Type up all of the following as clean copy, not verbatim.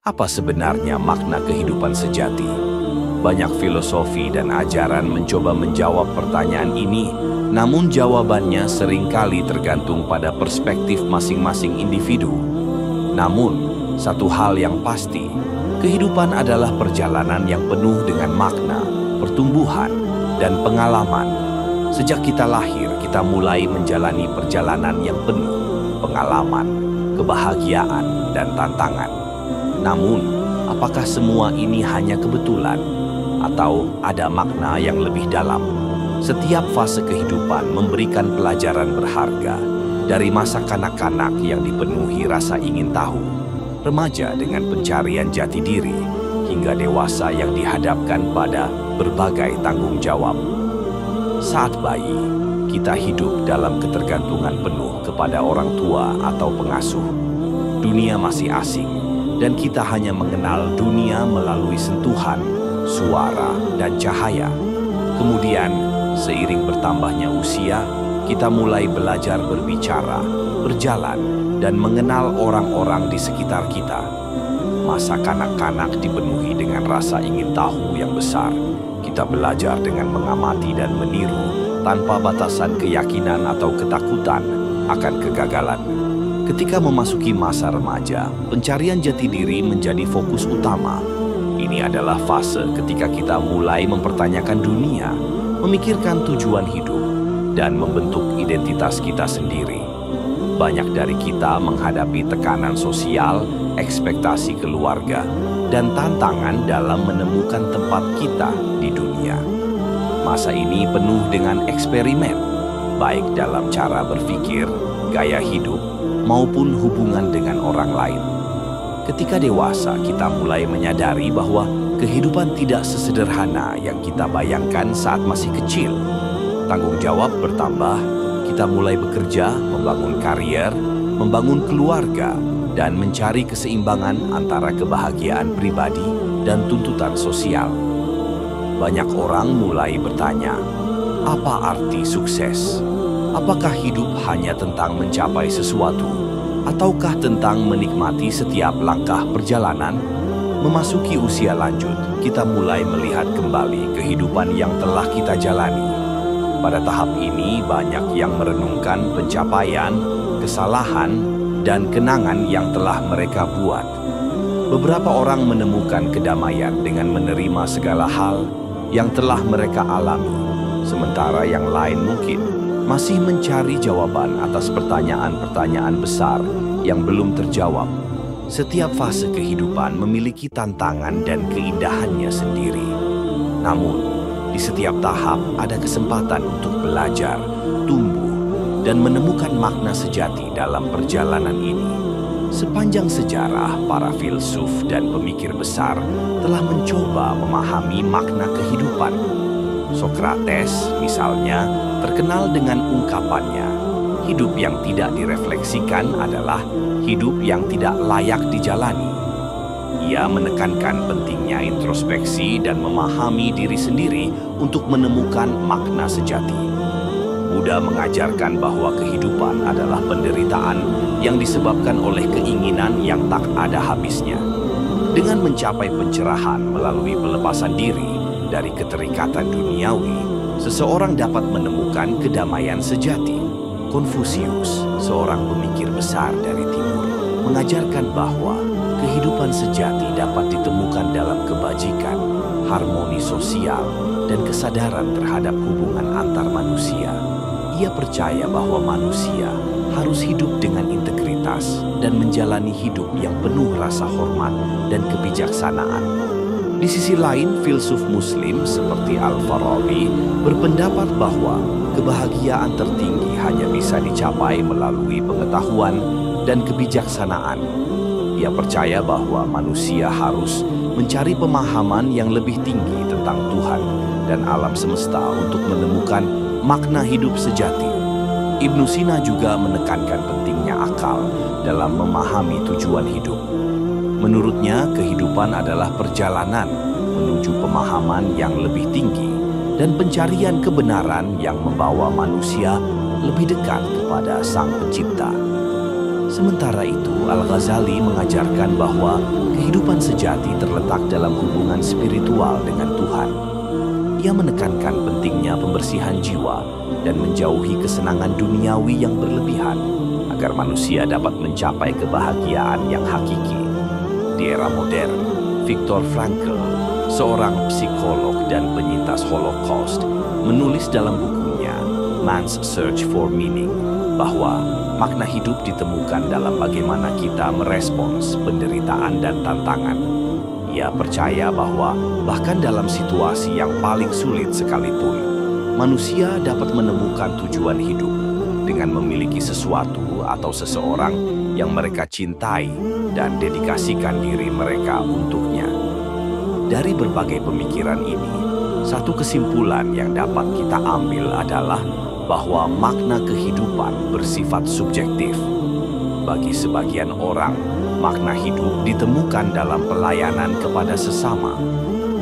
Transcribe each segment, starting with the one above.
Apa sebenarnya makna kehidupan sejati? Banyak filosofi dan ajaran mencoba menjawab pertanyaan ini, namun jawabannya seringkali tergantung pada perspektif masing-masing individu. Namun, satu hal yang pasti, kehidupan adalah perjalanan yang penuh dengan makna, pertumbuhan, dan pengalaman. Sejak kita lahir, kita mulai menjalani perjalanan yang penuh pengalaman, kebahagiaan, dan tantangan. Namun, apakah semua ini hanya kebetulan atau ada makna yang lebih dalam? Setiap fase kehidupan memberikan pelajaran berharga, dari masa kanak-kanak yang dipenuhi rasa ingin tahu, remaja dengan pencarian jati diri, hingga dewasa yang dihadapkan pada berbagai tanggung jawab. Saat bayi, kita hidup dalam ketergantungan penuh kepada orang tua atau pengasuh. Dunia masih asing, dan kita hanya mengenal dunia melalui sentuhan, suara, dan cahaya. Kemudian, seiring bertambahnya usia, kita mulai belajar berbicara, berjalan, dan mengenal orang-orang di sekitar kita. Masa kanak-kanak dipenuhi dengan rasa ingin tahu yang besar. Kita belajar dengan mengamati dan meniru tanpa batasan keyakinan atau ketakutan akan kegagalan. Ketika memasuki masa remaja, pencarian jati diri menjadi fokus utama. Ini adalah fase ketika kita mulai mempertanyakan dunia, memikirkan tujuan hidup, dan membentuk identitas kita sendiri. Banyak dari kita menghadapi tekanan sosial, ekspektasi keluarga, dan tantangan dalam menemukan tempat kita di dunia. Masa ini penuh dengan eksperimen, baik dalam cara berpikir, gaya hidup, maupun hubungan dengan orang lain. Ketika dewasa, kita mulai menyadari bahwa kehidupan tidak sesederhana yang kita bayangkan saat masih kecil. Tanggung jawab bertambah, kita mulai bekerja, membangun karier, membangun keluarga, dan mencari keseimbangan antara kebahagiaan pribadi dan tuntutan sosial. Banyak orang mulai bertanya, apa arti sukses? Apakah hidup hanya tentang mencapai sesuatu, ataukah tentang menikmati setiap langkah perjalanan? Memasuki usia lanjut, kita mulai melihat kembali kehidupan yang telah kita jalani. Pada tahap ini, banyak yang merenungkan pencapaian, kesalahan, dan kenangan yang telah mereka buat. Beberapa orang menemukan kedamaian dengan menerima segala hal yang telah mereka alami, sementara yang lain mungkin masih mencari jawaban atas pertanyaan-pertanyaan besar yang belum terjawab. Setiap fase kehidupan memiliki tantangan dan keindahannya sendiri. Namun, di setiap tahap ada kesempatan untuk belajar, tumbuh, dan menemukan makna sejati dalam perjalanan ini. Sepanjang sejarah, para filsuf dan pemikir besar telah mencoba memahami makna kehidupan. Sokrates, misalnya, terkenal dengan ungkapannya, hidup yang tidak direfleksikan adalah hidup yang tidak layak dijalani. Ia menekankan pentingnya introspeksi dan memahami diri sendiri untuk menemukan makna sejati. Buddha mengajarkan bahwa kehidupan adalah penderitaan yang disebabkan oleh keinginan yang tak ada habisnya. Dengan mencapai pencerahan melalui pelepasan diri dari keterikatan duniawi, seseorang dapat menemukan kedamaian sejati. Konfusius, seorang pemikir besar dari timur, mengajarkan bahwa kehidupan sejati dapat ditemukan dalam kebajikan, harmoni sosial, dan kesadaran terhadap hubungan antar manusia. Ia percaya bahwa manusia harus hidup dengan integritas dan menjalani hidup yang penuh rasa hormat dan kebijaksanaan. Di sisi lain, filsuf Muslim seperti Al-Farabi berpendapat bahwa kebahagiaan tertinggi hanya bisa dicapai melalui pengetahuan dan kebijaksanaan. Ia percaya bahwa manusia harus mencari pemahaman yang lebih tinggi tentang Tuhan dan alam semesta untuk menemukan makna hidup sejati. Ibnu Sina juga menekankan pentingnya akal dalam memahami tujuan hidup. Menurutnya, kehidupan adalah perjalanan menuju pemahaman yang lebih tinggi dan pencarian kebenaran yang membawa manusia lebih dekat kepada Sang Pencipta. Sementara itu, Al-Ghazali mengajarkan bahwa kehidupan sejati terletak dalam hubungan spiritual dengan Tuhan. Ia menekankan pentingnya pembersihan jiwa dan menjauhi kesenangan duniawi yang berlebihan agar manusia dapat mencapai kebahagiaan yang hakiki. Di era modern, Viktor Frankl, seorang psikolog dan penyintas Holocaust, menulis dalam bukunya Man's Search for Meaning bahwa makna hidup ditemukan dalam bagaimana kita merespons penderitaan dan tantangan. Ia percaya bahwa bahkan dalam situasi yang paling sulit sekalipun, manusia dapat menemukan tujuan hidup dengan memiliki sesuatu atau seseorang yang mereka cintai dan dedikasikan diri mereka untuknya. Dari berbagai pemikiran ini, satu kesimpulan yang dapat kita ambil adalah bahwa makna kehidupan bersifat subjektif. Bagi sebagian orang, makna hidup ditemukan dalam pelayanan kepada sesama.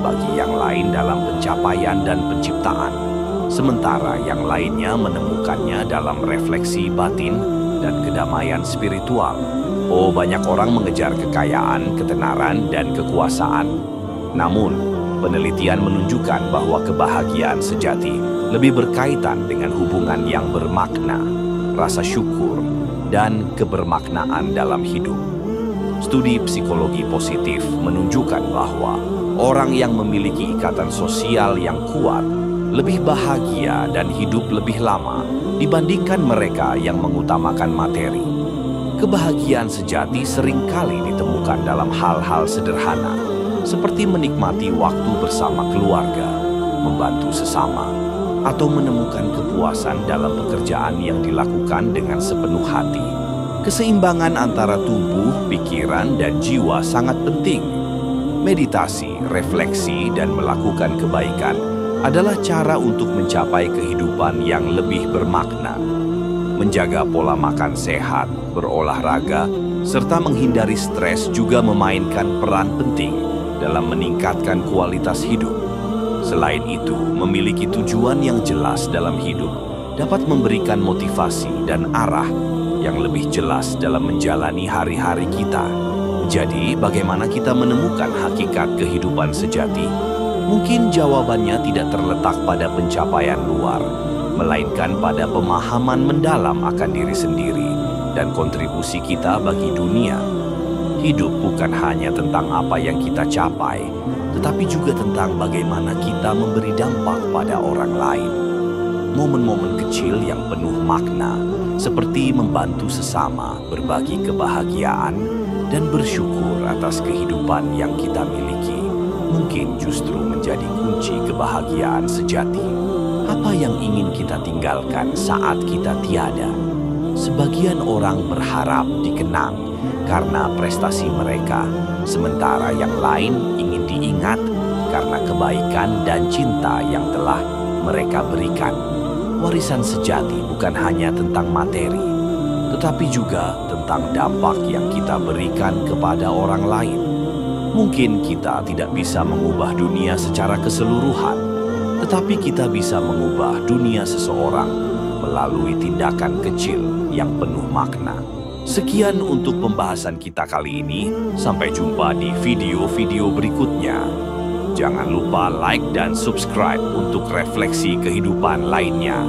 Bagi yang lain dalam pencapaian dan penciptaan. Sementara yang lainnya menemukannya dalam refleksi batin dan kedamaian spiritual. Oh, banyak orang mengejar kekayaan, ketenaran, dan kekuasaan. Namun, penelitian menunjukkan bahwa kebahagiaan sejati lebih berkaitan dengan hubungan yang bermakna, rasa syukur, dan kebermaknaan dalam hidup. Studi psikologi positif menunjukkan bahwa orang yang memiliki ikatan sosial yang kuat lebih bahagia dan hidup lebih lama dibandingkan mereka yang mengutamakan materi. Kebahagiaan sejati seringkali ditemukan dalam hal-hal sederhana, seperti menikmati waktu bersama keluarga, membantu sesama, atau menemukan kepuasan dalam pekerjaan yang dilakukan dengan sepenuh hati. Keseimbangan antara tubuh, pikiran, dan jiwa sangat penting. Meditasi, refleksi, dan melakukan kebaikan adalah cara untuk mencapai kehidupan yang lebih bermakna. Menjaga pola makan sehat, berolahraga, serta menghindari stres juga memainkan peran penting dalam meningkatkan kualitas hidup. Selain itu, memiliki tujuan yang jelas dalam hidup dapat memberikan motivasi dan arah yang lebih jelas dalam menjalani hari-hari kita. Jadi, bagaimana kita menemukan hakikat kehidupan sejati? Mungkin jawabannya tidak terletak pada pencapaian luar, melainkan pada pemahaman mendalam akan diri sendiri dan kontribusi kita bagi dunia. Hidup bukan hanya tentang apa yang kita capai, tetapi juga tentang bagaimana kita memberi dampak pada orang lain. Momen-momen kecil yang penuh makna, seperti membantu sesama, berbagi kebahagiaan, dan bersyukur atas kehidupan yang kita miliki, mungkin justru menjadi kunci kebahagiaan sejati. Apa yang ingin kita tinggalkan saat kita tiada? Sebagian orang berharap dikenang karena prestasi mereka, sementara yang lain ingin diingat karena kebaikan dan cinta yang telah mereka berikan. Warisan sejati bukan hanya tentang materi, tetapi juga tentang dampak yang kita berikan kepada orang lain. Mungkin kita tidak bisa mengubah dunia secara keseluruhan, tetapi kita bisa mengubah dunia seseorang melalui tindakan kecil yang penuh makna. Sekian untuk pembahasan kita kali ini. Sampai jumpa di video-video berikutnya. Jangan lupa like dan subscribe untuk refleksi kehidupan lainnya.